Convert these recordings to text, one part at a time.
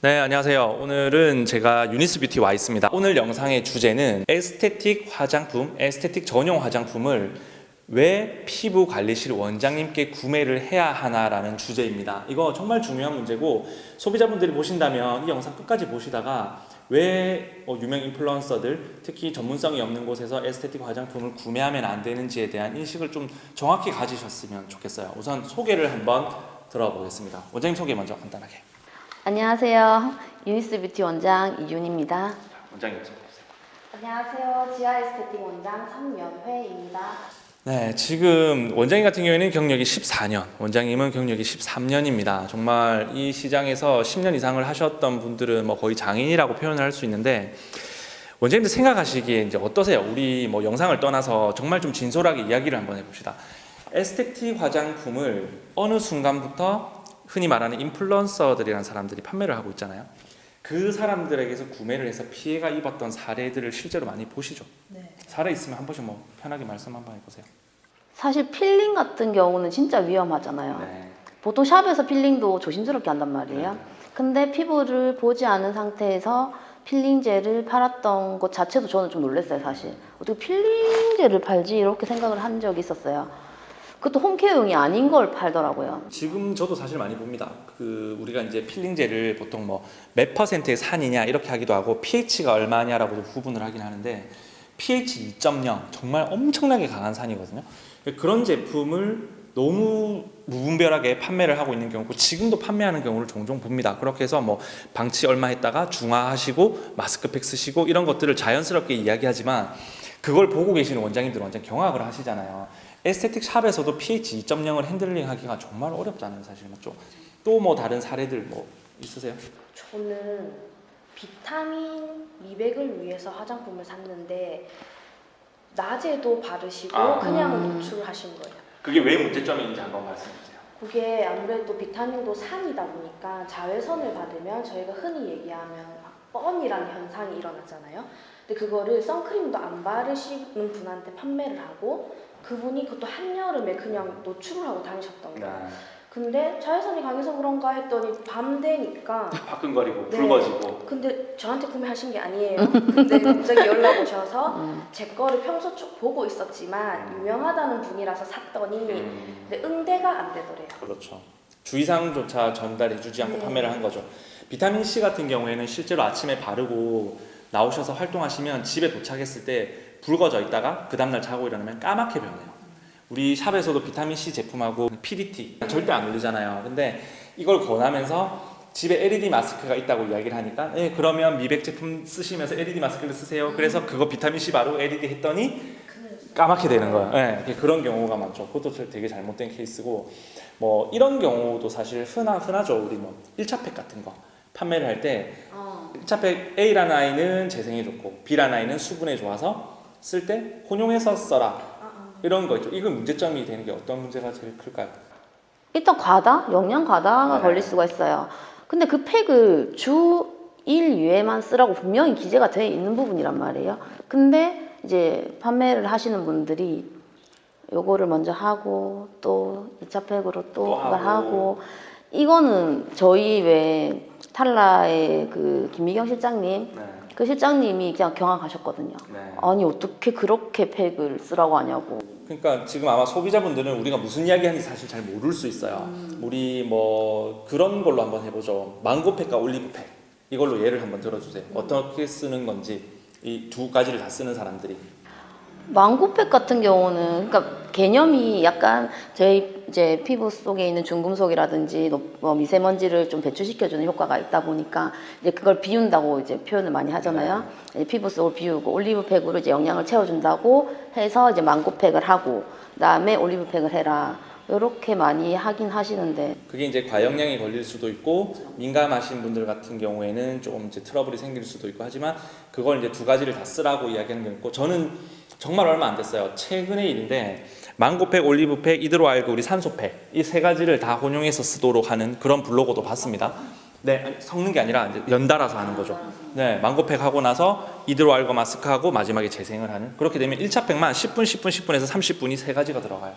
네, 안녕하세요. 오늘은 제가 유니스 뷰티 와 있습니다. 오늘 영상의 주제는 에스테틱 화장품, 에스테틱 전용 화장품을 왜 피부 관리실 원장님께 구매를 해야 하나라는 주제입니다. 이거 정말 중요한 문제고, 소비자분들이 보신다면 이 영상 끝까지 보시다가 왜 유명 인플루언서들, 특히 전문성이 없는 곳에서 에스테틱 화장품을 구매하면 안 되는지에 대한 인식을 좀 정확히 가지셨으면 좋겠어요. 우선 소개를 한번 들어보겠습니다. 원장님 소개 먼저 간단하게. 안녕하세요. 유니스 뷰티 원장 이윤입니다. 원장님 소개해주세요. 안녕하세요. 지아 에스테틱 원장 선연회입니다. 네, 지금 원장님 같은 경우에는 경력이 14년, 원장님은 경력이 13년입니다. 정말 이 시장에서 10년 이상을 하셨던 분들은 거의 장인이라고 표현을 할 수 있는데, 원장님들 생각하시기에 이제 어떠세요? 우리 영상을 떠나서 정말 좀 진솔하게 이야기를 한번 해봅시다. 에스테틱 화장품을 어느 순간부터 흔히 말하는 인플루언서들이라는 사람들이 판매를 하고 있잖아요. 그 사람들에게서 구매를 해서 피해가 입었던 사례들을 실제로 많이 보시죠? 네. 사례 있으면 한 번씩 편하게 말씀 한번 해보세요. 사실 필링 같은 경우는 진짜 위험하잖아요. 네. 보통 샵에서 필링도 조심스럽게 한단 말이에요. 네. 근데 피부를 보지 않은 상태에서 필링제를 팔았던 것 자체도 저는 좀 놀랐어요, 사실. 어떻게 필링제를 팔지? 이렇게 생각을 한 적이 있었어요. 그것도 홈케어용이 아닌 걸 팔더라고요. 지금 저도 사실 많이 봅니다. 우리가 이제 필링제를 보통 몇 퍼센트의 산이냐 이렇게 하기도 하고 pH가 얼마냐라고 구분을 하긴 하는데, pH 2.0 정말 엄청나게 강한 산이거든요. 그런 제품을 너무 무분별하게 판매를 하고 있는 경우고, 지금도 판매하는 경우를 종종 봅니다. 그렇게 해서 방치 얼마 했다가 중화하시고 마스크팩 쓰시고 이런 것들을 자연스럽게 이야기하지만, 그걸 보고 계시는 원장님들은 완전 경악을 하시잖아요. 에스테틱 샵에서도 pH 2.0을 핸들링 하기가 정말 어렵잖아요, 사실. 맞죠? 또 다른 사례들 있으세요? 저는 비타민 미백을 위해서 화장품을 샀는데 낮에도 바르시고 그냥 노출하신 거예요. 그게 왜 문제점인지 한번 말씀해 주세요. 그게 아무래도 비타민도 산이다 보니까 자외선을 받으면 저희가 흔히 얘기하면 뻔이라는 현상이 일어나잖아요. 근데 그거를 선크림도 안 바르시는 분한테 판매를 하고, 그분이 그것도 한여름에 그냥 노출을 하고 다니셨던 거예요. 근데 자외선이 강해서 그런가 했더니 밤 되니까 화끈거리고 네. 붉어지고. 근데 저한테 구매하신 게 아니에요. 근데 갑자기 연락 오셔서 제 거를 평소 쭉 보고 있었지만 유명하다는 분이라서 샀더니 근데 응대가 안 되더래요. 그렇죠. 주의사항조차 전달해주지 않고 판매를 한 거죠. 비타민C 같은 경우에는 실제로 아침에 바르고 나오셔서 활동하시면 집에 도착했을 때 붉어져 있다가 그 다음날 자고 일어나면 까맣게 변해요. 우리 샵에서도 비타민C 제품하고 PDT 절대 안 올리잖아요. 근데 이걸 권하면서 집에 LED 마스크가 있다고 이야기를 하니까, 네, 그러면 미백 제품 쓰시면서 LED 마스크를 쓰세요. 그래서 그거 비타민C 바르고 LED 했더니 까맣게 되는 거예요. 네, 그런 경우가 많죠. 그것도 되게 잘못된 케이스고, 이런 경우도 사실 흔하죠. 우리 1차 팩 같은 거 판매를 할 때 1차 팩 A라는 아이는 재생에 좋고 B라는 아이는 수분에 좋아서 쓸 때 혼용해서 써라, 이런 거 있죠. 이건 문제점이 되는 게 어떤 문제가 제일 클까요? 일단 영양 과다가 네. 걸릴 수가 있어요. 근데 그 팩을 주 1회만 쓰라고 분명히 기재가 되어 있는 부분이란 말이에요. 근데 이제 판매를 하시는 분들이 요거를 먼저 하고 또 2차 팩으로 또 그걸 하고, 이거는 저희 왜 탈라의 그 김미경 실장님, 네. 그 실장님이 그냥 경악하셨거든요. 네. 아니 어떻게 그렇게 팩을 쓰라고 하냐고. 그러니까 지금 아마 소비자분들은 우리가 무슨 이야기 하는지 사실 잘 모를 수 있어요. 우리 그런 걸로 한번 해보죠. 망고팩과 올리브팩, 이걸로 예를 한번 들어주세요. 어떻게 쓰는 건지, 이 두 가지를 다 쓰는 사람들이. 망고팩 같은 경우는 그러니까 개념이 약간 저희 이제 피부 속에 있는 중금속이라든지 미세먼지를 좀 배출시켜주는 효과가 있다 보니까 이제 그걸 비운다고 이제 표현을 많이 하잖아요. 이제 피부 속을 비우고 올리브팩으로 이제 영양을 채워준다고 해서 이제 망고팩을 하고 그다음에 올리브팩을 해라, 이렇게 많이 하긴 하시는데, 그게 이제 과영량이 걸릴 수도 있고 민감하신 분들 같은 경우에는 조금 이제 트러블이 생길 수도 있고 하지만, 그걸 이제 두 가지를 다 쓰라고 이야기하는 게 있고, 저는 정말 얼마 안 됐어요. 최근의 일인데 망고팩, 올리브팩, 이드로알그, 우리 산소팩, 이 세 가지를 다 혼용해서 쓰도록 하는 그런 블로거도 봤습니다. 네, 섞는 게 아니라 이제 연달아서 하는 거죠. 네, 망고팩 하고 나서 이드로알그 마스크 하고 마지막에 재생을 하는, 그렇게 되면 1차 팩만 10분, 10분, 10분에서 30분이 세 가지가 들어가요.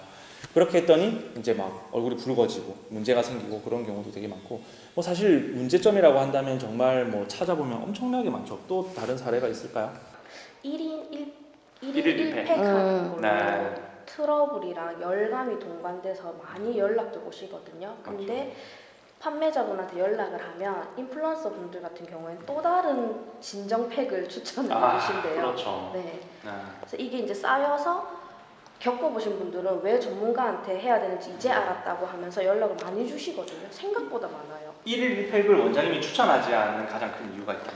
그렇게 했더니 이제 막 얼굴이 붉어지고 문제가 생기고 그런 경우도 되게 많고 뭐 사실 문제점이라고 한다면 정말 뭐 찾아보면 엄청나게 많죠. 또 다른 사례가 있을까요? 1인 1일 1팩. 1팩 하는 걸로 네. 트러블이랑 열감이 동반돼서 많이 연락도 오시거든요. 근데 판매자분한테 연락을 하면 인플루언서 분들 같은 경우에는 또 다른 진정팩을 추천을 해주신대요. 그렇죠. 네. 네. 그래서 이게 이제 쌓여서 겪어보신 분들은 왜 전문가한테 해야 되는지 이제 알았다고 하면서 연락을 많이 주시거든요. 생각보다 많아요. 1일 1팩을 원장님이 추천하지 않는 가장 큰 이유가 있다면?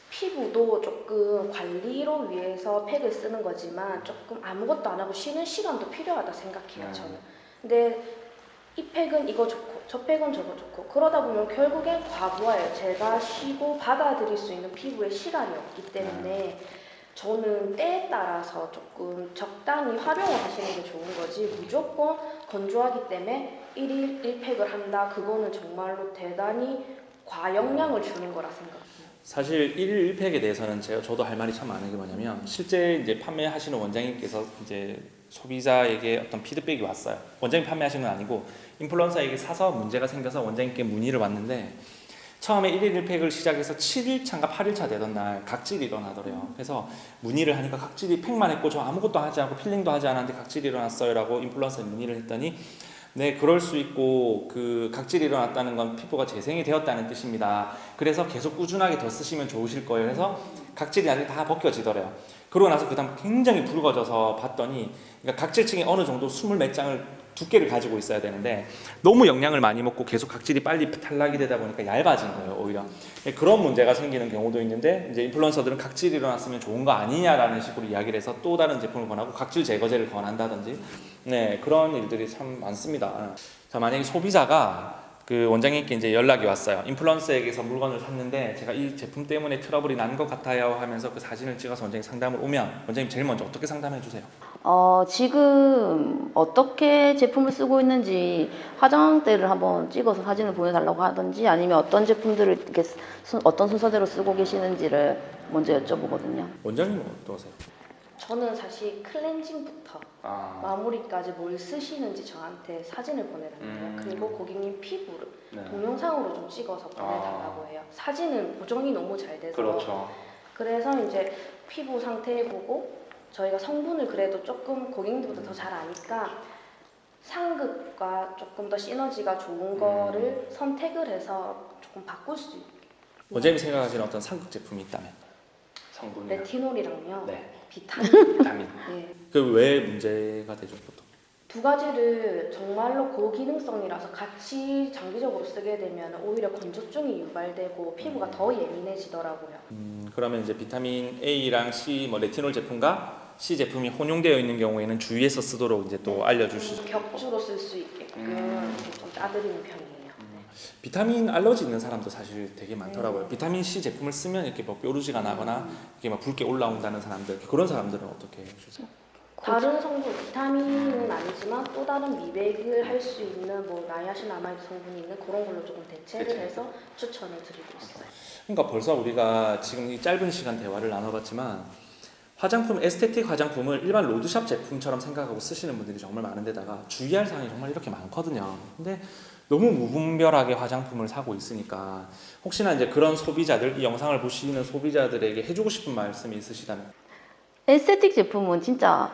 피부도 조금 관리로 위해서 팩을 쓰는 거지만 조금 아무것도 안 하고 쉬는 시간도 필요하다 생각해요, 저는. 근데 이 팩은 이거 좋고 저 팩은 저거 좋고 그러다 보면 결국엔 과부하예요. 제가 쉬고 받아들일 수 있는 피부의 시간이 없기 때문에 저는 때에 따라서 조금 적당히 활용을 하시는 게 좋은 거지 무조건 건조하기 때문에 1일 1팩을 한다 그거는 정말로 대단히 과영량을 주는 거라 생각해요. 사실 1일 1팩에 대해서는 저도 할 말이 참 많은 게 뭐냐면 실제 이제 판매하시는 원장님께서 이제 소비자에게 어떤 피드백이 왔어요. 원장님 판매하시는 건 아니고 인플루언서에게 사서 문제가 생겨서 원장님께 문의를 왔는데 처음에 1일 1팩을 시작해서 7일차인가 8일차 되던 날 각질이 일어나더래요. 그래서 문의를 하니까 각질이 팩만 했고 저 아무것도 하지 않고 필링도 하지 않았는데 각질이 일어났어요 라고 인플루언서에 문의를 했더니 네, 그럴 수 있고 그 각질이 일어났다는 건 피부가 재생이 되었다는 뜻입니다. 그래서 계속 꾸준하게 더 쓰시면 좋으실 거예요. 그래서 각질이 나중에 다 벗겨지더래요. 그러고 나서 그다음 굉장히 붉어져서 봤더니 그러니까 각질층이 어느 정도 20몇 장을 두께를 가지고 있어야 되는데 너무 영양을 많이 먹고 계속 각질이 빨리 탈락이 되다 보니까 얇아진 거예요, 오히려. 그런 문제가 생기는 경우도 있는데 이제 인플루언서들은 각질이 일어났으면 좋은 거 아니냐라는 식으로 이야기를 해서 또 다른 제품을 권하고 각질 제거제를 권한다든지 네, 그런 일들이 참 많습니다. 자, 만약에 소비자가 그 원장님께 이제 연락이 왔어요. 인플루언서에게서 물건을 샀는데 제가 이 제품 때문에 트러블이 난 것 같아요 하면서 그 사진을 찍어서 원장님 상담을 오면 원장님 제일 먼저 어떻게 상담해 주세요? 지금 어떻게 제품을 쓰고 있는지 화장대를 한번 찍어서 사진을 보내달라고 하든지 아니면 어떤 제품들을 이렇게 어떤 순서대로 쓰고 계시는지를 먼저 여쭤보거든요. 원장님은 어떠세요? 저는 사실 클렌징부터 마무리까지 뭘 쓰시는지 저한테 사진을 보내달래요. 그리고 고객님 피부를 네. 동영상으로 좀 찍어서 보내달라고 해요. 사진은 보정이 너무 잘 돼서 그렇죠. 그래서 이제 피부 상태 보고 저희가 성분을 그래도 조금 고객님들보다 더 잘 아니까 상극과 조금 더 시너지가 좋은 거를 선택을 해서 조금 바꿀 수 있게. 원장님이 생각하시는 어떤 상극 제품이 있다면? 성분이나 레티놀이랑요. 네. 비타민. 비타민. 네. 그 왜 문제가 되죠, 보통? 두 가지를 정말로 고기능성이라서 같이 장기적으로 쓰게 되면 오히려 건조증이 유발되고 피부가 더 예민해지더라고요. 그러면 이제 비타민 A랑 C, 뭐 레티놀 제품과 C 제품이 혼용되어 있는 경우에는 주의해서 쓰도록 이제 또 알려주실 수 있고. 격주로 쓸 수 있게끔 이렇게 좀 짜드리는 편이에요. 비타민 알러지 있는 사람도 사실 되게 많더라고요. 비타민 C 제품을 쓰면 이렇게 뭐 뾰루지가 나거나 이렇게 막 붉게 올라온다는 사람들, 그런 사람들은 어떻게 해주세요? 다른 성분, 비타민은 아니지만 또 다른 미백을 할 수 있는 뭐 나이아신아마이드 성분이 있는 그런 걸로 조금 대체를 해서 추천을 드리고 있어요. 그러니까 벌써 우리가 지금 이 짧은 시간 대화를 나눠봤지만 화장품, 에스테틱 화장품을 일반 로드샵 제품처럼 생각하고 쓰시는 분들이 정말 많은데다가 주의할 사항이 정말 이렇게 많거든요. 근데 너무 무분별하게 화장품을 사고 있으니까 혹시나 이제 그런 소비자들, 이 영상을 보시는 소비자들에게 해주고 싶은 말씀이 있으시다면? 에스테틱 제품은 진짜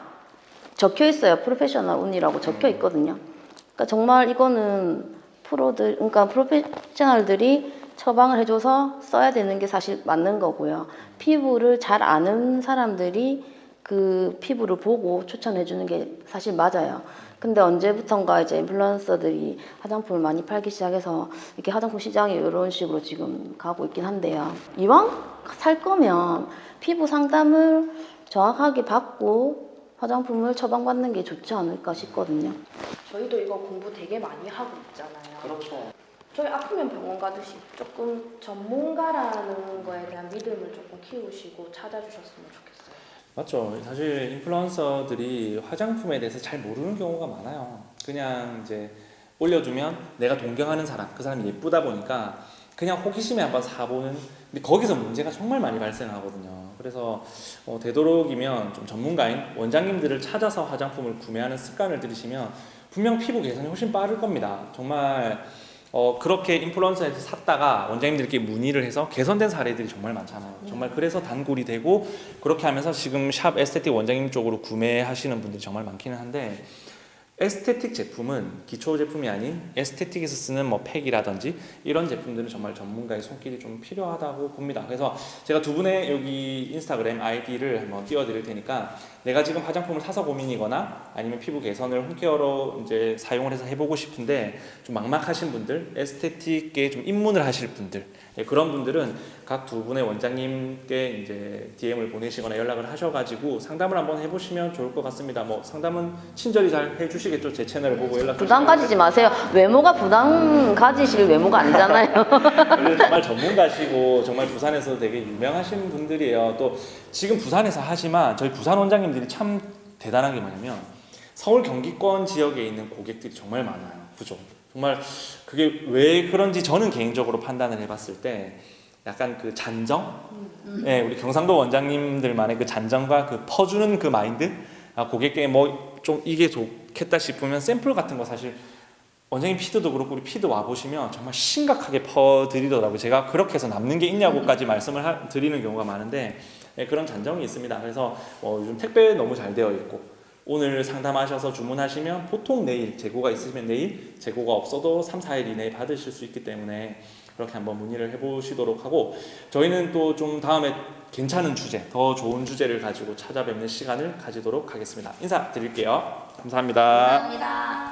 적혀 있어요. 프로페셔널 운이라고 적혀 있거든요. 그러니까 정말 이거는 그러니까 프로페셔널들이 처방을 해줘서 써야 되는 게 사실 맞는 거고요. 피부를 잘 아는 사람들이 그 피부를 보고 추천해주는 게 사실 맞아요. 근데 언제부턴가 이제 인플루언서들이 화장품을 많이 팔기 시작해서 이렇게 화장품 시장이 이런 식으로 지금 가고 있긴 한데요. 이왕 살 거면 피부 상담을 정확하게 받고 화장품을 처방받는 게 좋지 않을까 싶거든요. 저희도 이거 공부 되게 많이 하고 있잖아요. 그렇죠. 저희 아프면 병원 가듯이 조금 전문가라는 거에 대한 믿음을 조금 키우시고 찾아주셨으면 좋겠어요. 맞죠. 사실 인플루언서들이 화장품에 대해서 잘 모르는 경우가 많아요. 그냥 이제 올려주면 내가 동경하는 사람, 그 사람이 예쁘다 보니까 그냥 호기심에 한번 사보는. 근데 거기서 문제가 정말 많이 발생하거든요. 그래서 되도록이면 좀 전문가인 원장님들을 찾아서 화장품을 구매하는 습관을 들이시면 분명 피부 개선이 훨씬 빠를 겁니다. 정말 그렇게 인플루언서에서 샀다가 원장님들께 문의를 해서 개선된 사례들이 정말 많잖아요. 정말 그래서 단골이 되고 그렇게 하면서 지금 샵 에스테틱 원장님 쪽으로 구매하시는 분들이 정말 많기는 한데, 에스테틱 제품은 기초 제품이 아닌 에스테틱에서 쓰는 뭐 팩이라든지 이런 제품들은 정말 전문가의 손길이 좀 필요하다고 봅니다. 그래서 제가 두 분의 여기 인스타그램 아이디를 한번 띄워드릴 테니까, 내가 지금 화장품을 사서 고민이거나 아니면 피부 개선을 홈케어로 이제 사용을 해서 해보고 싶은데 좀 막막하신 분들, 에스테틱에 좀 입문을 하실 분들, 그런 분들은 각 두 분의 원장님께 이제 DM을 보내시거나 연락을 하셔가지고 상담을 한번 해보시면 좋을 것 같습니다. 뭐 상담은 친절히 잘 해주시겠죠. 제 채널을 보고 연락. 부담 가지지 마세요. 외모가 부담 가지실 외모가 아니잖아요. 정말 전문가시고 정말 부산에서 되게 유명하신 분들이에요. 또 지금 부산에서 하지만 저희 부산 원장님들이 참 대단한 게 뭐냐면 서울 경기권 지역에 있는 고객들이 정말 많아요. 그죠? 정말 그게 왜 그런지 저는 개인적으로 판단을 해봤을 때 약간 그 잔정? 네, 우리 경상도 원장님들만의 그 잔정과 그 퍼주는 그 마인드? 고객께 뭐 좀 이게 좋겠다 싶으면 샘플 같은 거 사실 원장님 피드도 그렇고 우리 피드 와보시면 정말 심각하게 퍼드리더라고요. 제가 그렇게 해서 남는 게 있냐고까지 말씀을 드리는 경우가 많은데, 그런 잔정이 있습니다. 그래서 요즘 택배 너무 잘 되어 있고 오늘 상담하셔서 주문하시면 보통 내일, 재고가 있으시면 내일, 재고가 없어도 3, 4일 이내에 받으실 수 있기 때문에 그렇게 한번 문의를 해보시도록 하고, 저희는 또 좀 다음에 괜찮은 주제, 더 좋은 주제를 가지고 찾아뵙는 시간을 가지도록 하겠습니다. 인사드릴게요. 감사합니다. 감사합니다.